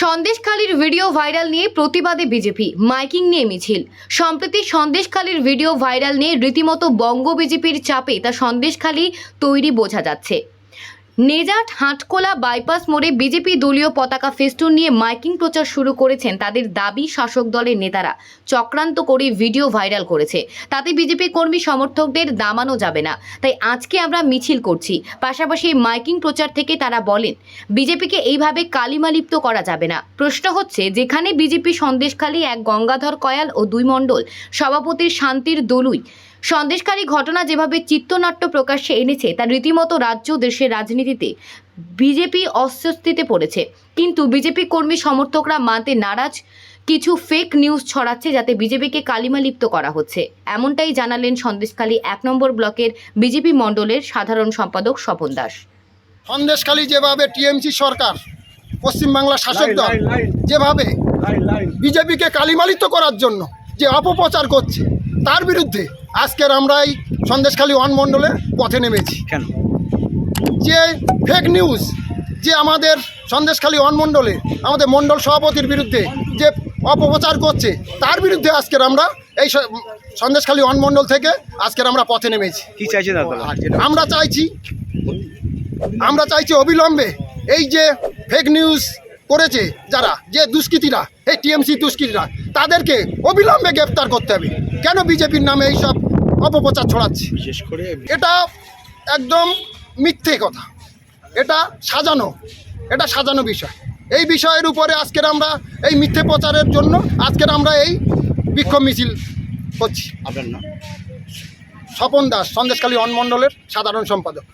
সন্দেশখালীর video viral নিয়ে প্রতিবাদে বিজেপি, মাইকিং নিয়ে মিছিল। সম্প্রতি সন্দেশখালীর ভিডিও ভাইরাল নিয়ে রীতিমতো বঙ্গ বিজেপির চাপে তা সন্দেশখালী তৈরি বোঝা যাচ্ছে। নেজাট হাটকোলা বাইপাস মোড়ে বিজেপি দলীয় পতাকা ফেস্টুন নিয়ে মাইকিং প্রচার শুরু করেছেন। তাদের দাবি, শাসক দলের নেতারা চক্রান্ত করে ভিডিও ভাইরাল করেছে, তাতে বিজেপি কর্মী সমর্থকদের দামানো যাবে না। তাই আজকে আমরা মিছিল করছি। পাশাপাশি মাইকিং প্রচার থেকে তারা বলেন, বিজেপিকে এইভাবে কালিমালিপ্ত করা যাবে না। প্রশ্ন হচ্ছে, যেখানে বিজেপি সন্দেশখালী এক গঙ্গাধর কয়াল ও 2 মণ্ডল সভাপতির শান্তির দলুই সন্দেশখালী ঘটনা যেভাবে চিত্রনাট্য প্রকাশ্যে এনেছে, তা রীতিমতো রাজ্য দেশের রাজনীতিতে বিজেপি অস্বস্তিতে পড়েছে। কিন্তু বিজেপি কর্মী সমর্থকরা মানতে নারাজ। কিছু ফেক নিউজ ছড়াচ্ছে যাতে বিজেপিকে কালিমালিপ্ত করা হচ্ছে, এমনটাই জানালেন সন্দেশখালী 1 নম্বর ব্লকের বিজেপি মণ্ডলের সাধারণ সম্পাদক স্বপন দাস। সন্দেশখালী যেভাবে টিএমসি সরকার, পশ্চিমবাংলা শাসক দল যেভাবে বিজেপিকে কালিমালিপ্ত করার জন্য যে অপপ্রচার করছে, তার বিরুদ্ধে আজকের আমরা এই সন্দেশখালী 1 মণ্ডলে পথে নেমেছি। কেন? যে ফেক নিউজ যে আমাদের সন্দেশখালী 1 মণ্ডলে আমাদের মণ্ডল সভাপতির বিরুদ্ধে যে অপপ্রচার করছে, তার বিরুদ্ধে আজকের আমরা এই সন্দেশখালী 1 মণ্ডল থেকে আজকের আমরা পথে নেমেছি। কি চাইছেন আপনারা? আমরা চাইছি অবিলম্বে এই যে ফেক নিউজ করেছে যারা, যে দুষ্কৃতীরা, এই টিএমসি দুষ্কৃতীরা, তাদেরকে অবিলম্বে গ্রেপ্তার করতে হবে। কেন বিজেপির নামে এই সব অপপ্রচার ছড়াচ্ছে? বিশেষ করে এটা একদম মিথ্যে কথা, এটা সাজানো বিষয়। এই বিষয়ের উপরে আজকের আমরা এই মিথ্যে প্রচারের জন্য আজকের আমরা এই বিক্ষোভ মিছিল করছি। আপনার নাম? স্বপন দাস, সন্দেশখালী 1 মণ্ডলের সাধারণ সম্পাদক।